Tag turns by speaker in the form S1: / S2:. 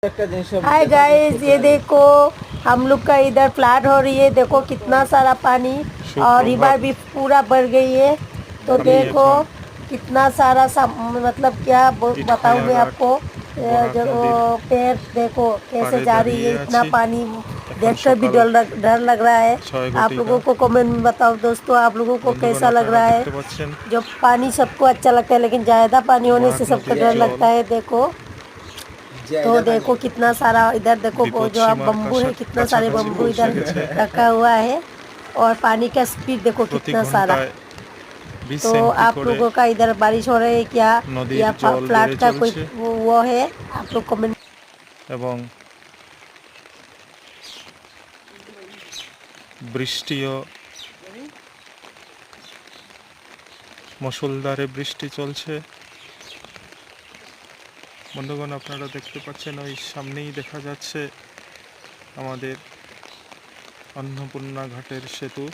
S1: Hi guys, ये देखो हम लोग का इधर फ्लड हो रही है। देखो कितना सारा पानी और रिवर भी पूरा भर गई है। तो देखो कितना सारा मतलब क्या बताऊं मैं आपको। जो पैर देखो कैसे जा रही है, इतना पानी देखकर भी डर लग रहा है। आप लोगों को कमेंट में बताओ दोस्तों, आप लोगों को कैसा लग रहा है। जो पानी सबको अच्छा लगता है, लेकिन ज़्यादा पानी होने से सबको डर लगता है। देखो तो देखो कितना सारा इधर देखो, वो जो आप बम्बू है, कितना सारे बम्बू इधर रखा हुआ है। और पानी का स्पीड देखो कितना सारा। तो आप लोगों का इधर बारिश हो रही है क्या, या फ्लड का कोई वो है, आप लोग कमेंट।
S2: এবং বৃষ্টিও মুষলধারে বৃষ্টি চলছে। বন্ধুগণ, আপনারা দেখতে পাচ্ছেন ওই সামনেই দেখা যাচ্ছে আমাদের অন্নপূর্ণা ঘাটের সেতু।